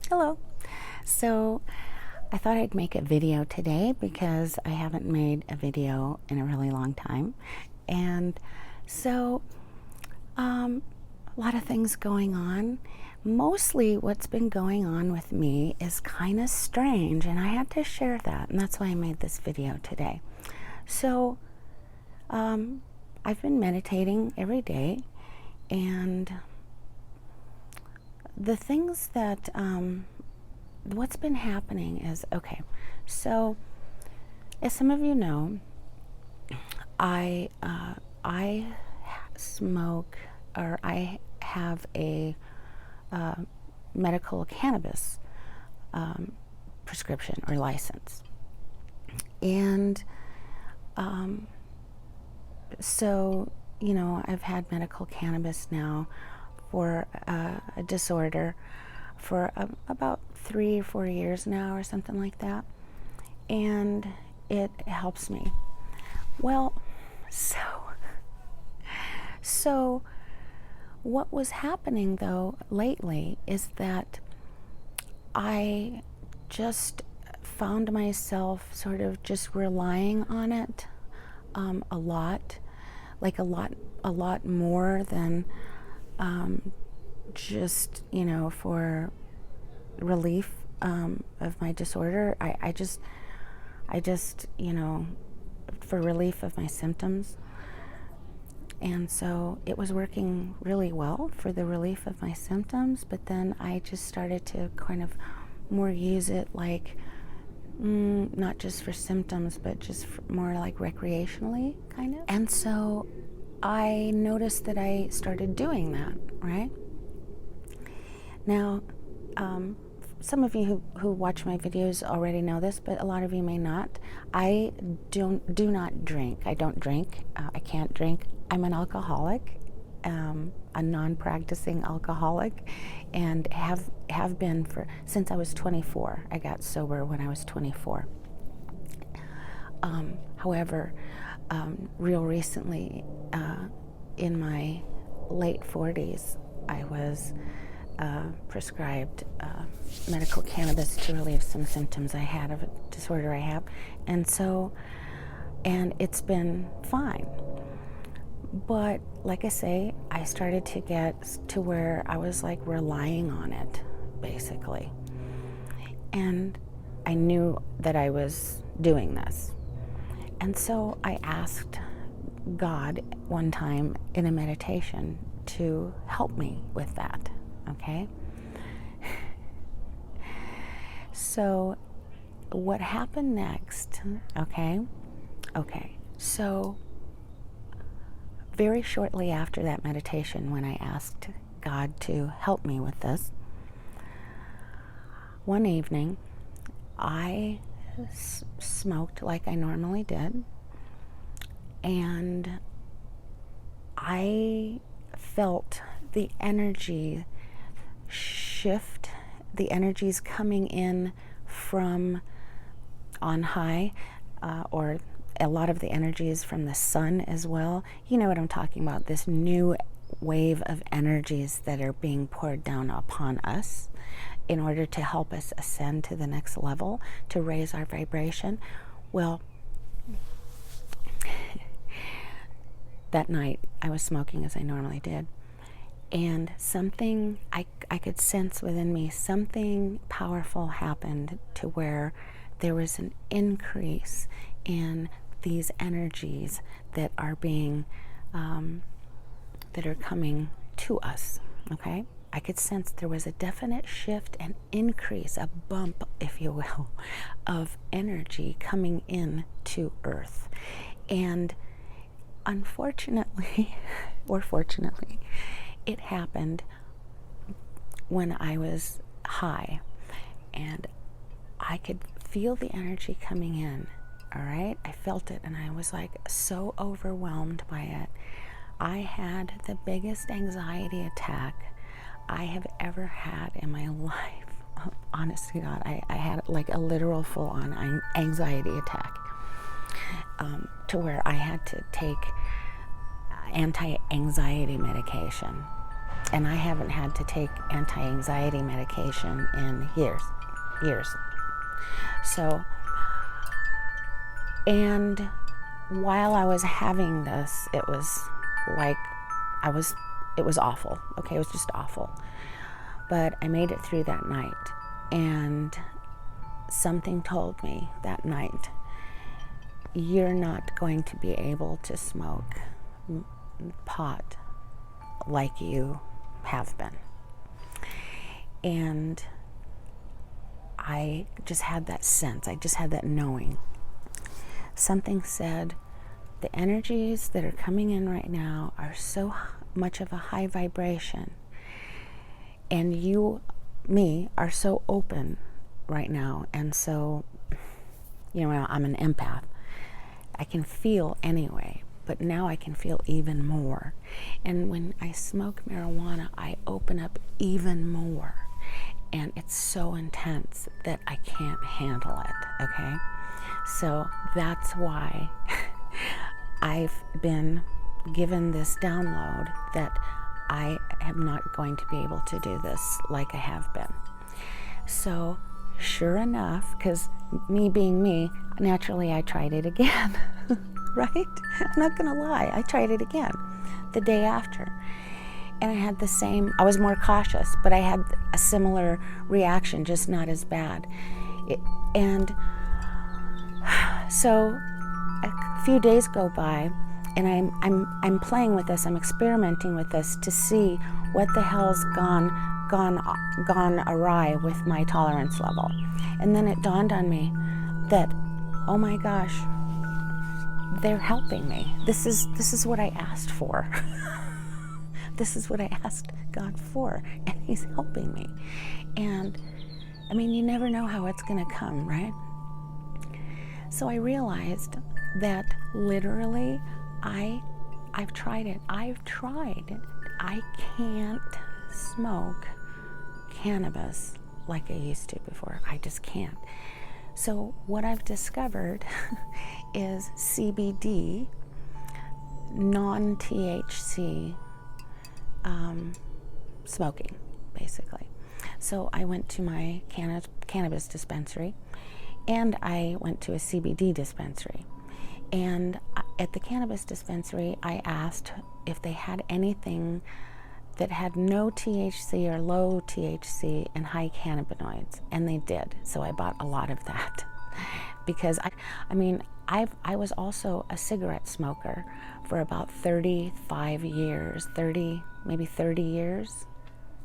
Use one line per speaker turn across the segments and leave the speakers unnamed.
Hello. So I thought I'd make a video today because I haven't made a video in a really long time. And so a lot of things going on. Mostly what's been going on with me is kind of strange, and I had to share that, and that's why I made this video today. So I've been meditating every day, and the things that what's been happening is, okay, so as some of you know, I smoke, or I have a medical cannabis prescription or license. And so, you know, I've had medical cannabis now for a disorder for about 3 or 4 years now, or something like that. And it helps me. Well, so what was happening though lately is that I just found myself sort of just relying on it a lot, like a lot more than just, you know, for relief of my disorder. I just, you know, for relief of my symptoms. And so it was working really well for the relief of my symptoms, but then I just started to kind of more use it like, not just for symptoms, but just more like recreationally, kind of. And so I noticed that I started doing that, right? Now, some of you who watch my videos already know this, but a lot of you may not. I do not drink. I don't drink. I can't drink. I'm an alcoholic, a non-practicing alcoholic, and have been since I was 24. I got sober when I was 24. However, real recently, in my late 40s, I was prescribed medical cannabis to relieve some symptoms I had of a disorder I have, and it's been fine. But like I say, I started to get to where I was like relying on it, basically. And I knew that I was doing this. And so I asked God one time in a meditation to help me with that, okay? So what happened next, okay, so very shortly after that meditation, when I asked God to help me with this, one evening I smoked like I normally did, and I felt the energy shift, the energies coming in from on high, or a lot of the energies from the sun as well. You know what I'm talking about, this new wave of energies that are being poured down upon us in order to help us ascend to the next level, to raise our vibration. Well, that night I was smoking as I normally did, and something I could sense within me, something powerful happened to where there was an increase in these energies that are being that are coming to us, okay? I could sense there was a definite shift and increase, a bump, if you will, of energy coming in to Earth. And unfortunately, or fortunately, it happened when I was high, and I could feel the energy coming in, all right? I felt it, and I was like so overwhelmed by it. I had the biggest anxiety attack I have ever had in my life. Honest to God, I had like a literal full-on anxiety attack, to where I had to take anti-anxiety medication. And I haven't had to take anti-anxiety medication in years. So, and while I was having this, it was like it was awful. Okay, it was just awful. But I made it through that night, and something told me that night, you're not going to be able to smoke pot like you have been. And I just had that sense, I just had that knowing. Something said, the energies that are coming in right now are so much of a high vibration, and you, me, are so open right now, and so, I'm an empath. I can feel anyway, but now I can feel even more. And when I smoke marijuana, I open up even more. And it's so intense that I can't handle it, okay? So that's why I've been given this download that I am not going to be able to do this like I have been. So sure enough, because me being me, naturally I tried it again, right? I'm not gonna lie, I tried it again the day after. And I had the same, I was more cautious, but I had a similar reaction, just not as bad. And so a few days go by, and I'm playing with this, I'm experimenting with this to see what the hell's gone awry with my tolerance level. And then it dawned on me that, oh my gosh, they're helping me. This is what I asked for. This is what I asked God for, and He's helping me. And I mean, you never know how it's gonna come, right? So I realized that literally I've tried it. I can't smoke cannabis like I used to before. I just can't. So what I've discovered is CBD, non-THC smoking, basically. So I went to my cannabis dispensary, and I went to a CBD dispensary. And at the cannabis dispensary, I asked if they had anything that had no THC or low THC and high cannabinoids, and they did. So I bought a lot of that because I was also a cigarette smoker for about 35 years, 30 years.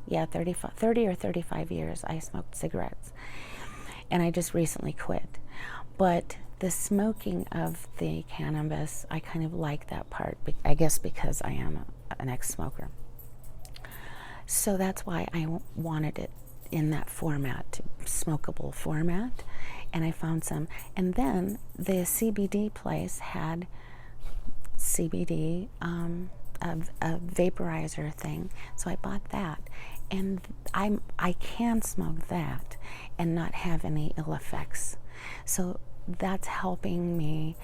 Yeah, 30 or 35 years I smoked cigarettes. And I just recently quit. But the smoking of the cannabis, I kind of like that part, I guess because I am an ex-smoker. So that's why I wanted it in that format, smokable format, and I found some. And then the CBD place had CBD, a vaporizer thing, so I bought that. And I can smoke that and not have any ill effects. So that's helping me.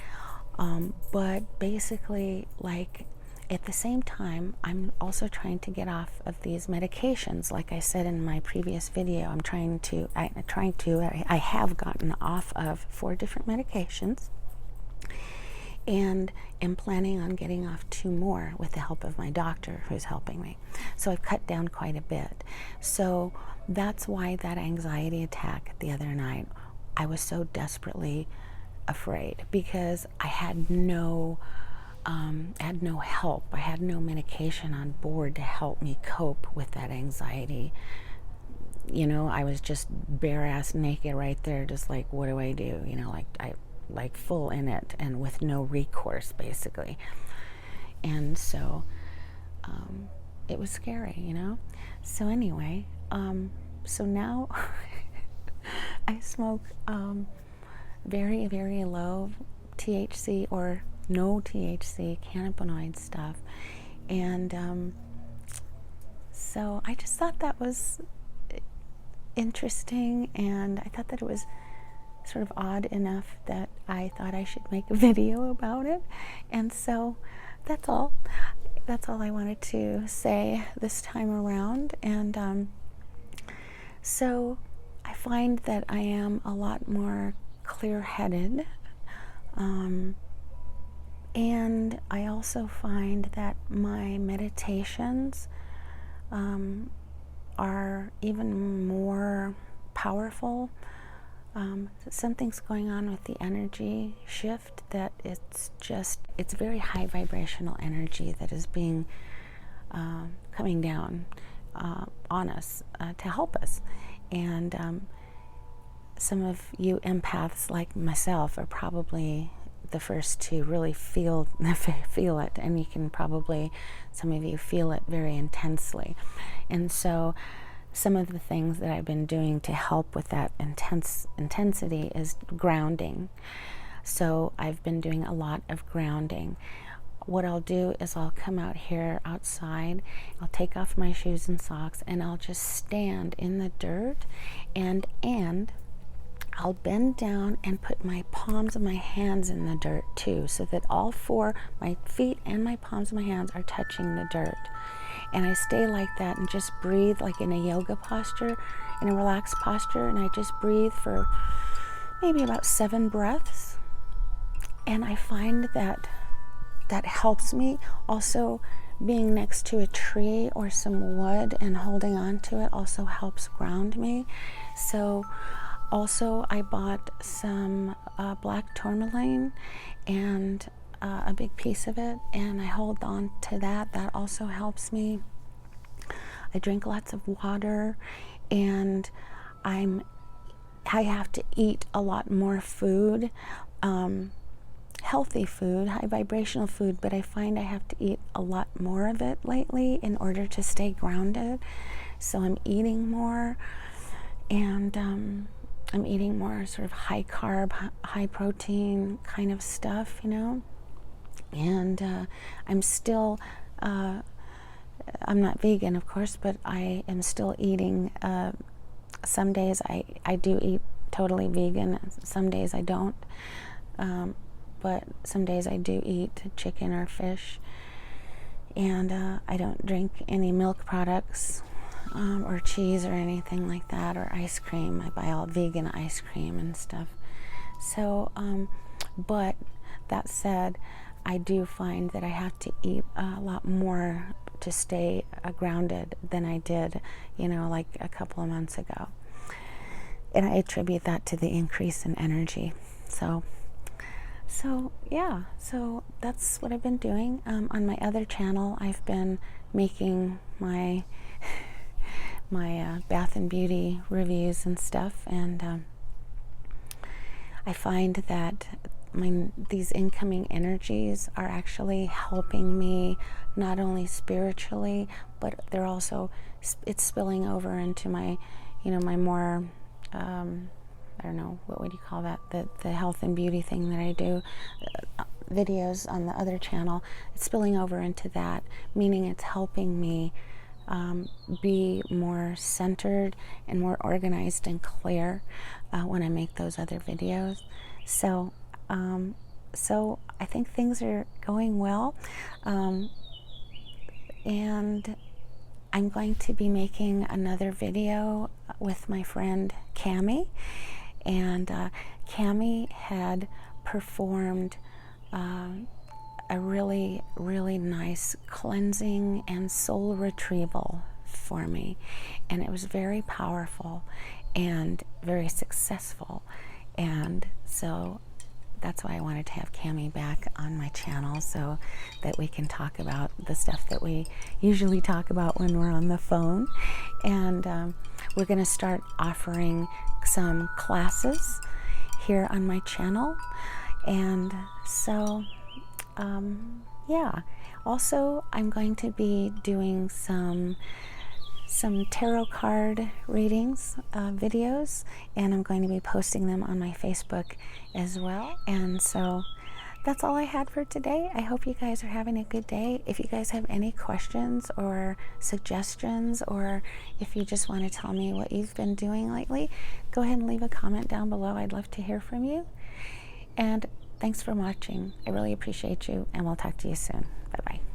But basically, like, at the same time, I'm also trying to get off of these medications. Like I said in my previous video, I have gotten off of 4 different medications, and am planning on getting off 2 more with the help of my doctor who's helping me. So I've cut down quite a bit. So that's why that anxiety attack the other night, I was so desperately afraid, because I had no help. I had no medication on board to help me cope with that anxiety. I was just bare ass naked right there, just like, what do I do? Like full in it and with no recourse, basically. And so it was scary, So anyway, so now I smoke very, very low THC or no THC cannabinoid stuff. And so I just thought that was interesting, and I thought that it was sort of odd enough that I thought I should make a video about it. And so that's all. that's all I wanted to say this time around. And so I find that I am a lot more clear-headed. And I also find that my meditations are even more powerful. Something's going on with the energy shift, that it's very high vibrational energy that is being coming down on us to help us. And some of you empaths like myself are probably the first to really feel it, and you can probably, some of you feel it very intensely. And so some of the things that I've been doing to help with that intensity is grounding. So I've been doing a lot of grounding. What I'll do is I'll come out here outside, I'll take off my shoes and socks, and I'll just stand in the dirt, and I'll bend down and put my palms of my hands in the dirt too, so that all four, my feet and my palms of my hands, are touching the dirt. And I stay like that and just breathe like in a yoga posture, in a relaxed posture, and I just breathe for maybe about 7 breaths. And I find that helps me. Also, being next to a tree or some wood and holding on to it also helps ground me. So also I bought some black tourmaline, and a big piece of it, and I hold on to that. That also helps me. I drink lots of water, and I have to eat a lot more food, healthy food, high vibrational food, but I find I have to eat a lot more of it lately in order to stay grounded. So I'm eating more, and I'm eating more sort of high carb, high protein kind of stuff, you know. And I'm still, I'm not vegan, of course, but I am still eating. Some days I do eat totally vegan, some days I don't. But some days I do eat chicken or fish. And I don't drink any milk products or cheese or anything like that, or ice cream. I buy all vegan ice cream and stuff. So, but that said, I do find that I have to eat a lot more to stay grounded than I did, you know, like a couple of months ago. And I attribute that to the increase in energy. So yeah, so that's what I've been doing. On my other channel, I've been making my bath and beauty reviews and stuff, and I find that these incoming energies are actually helping me, not only spiritually, but they're also, it's spilling over into my, you know, my more, I don't know, what would you call that? The health and beauty thing that I do, videos on the other channel. It's spilling over into that, meaning it's helping me be more centered and more organized and clear when I make those other videos. So I think things are going well, and I'm going to be making another video with my friend Cami. And Cami had performed a really, really nice cleansing and soul retrieval for me. And it was very powerful and very successful. And so that's why I wanted to have Cami back on my channel, so that we can talk about the stuff that we usually talk about when we're on the phone. And we're going to start offering some classes here on my channel. And so yeah, also I'm going to be doing some tarot card readings videos, and I'm going to be posting them on my Facebook as well. And so that's all I had for today. I hope you guys are having a good day. If you guys have any questions or suggestions, or if you just want to tell me what you've been doing lately, go ahead and leave a comment down below. I'd love to hear from you. And thanks for watching. I really appreciate you, and we'll talk to you soon. Bye-bye.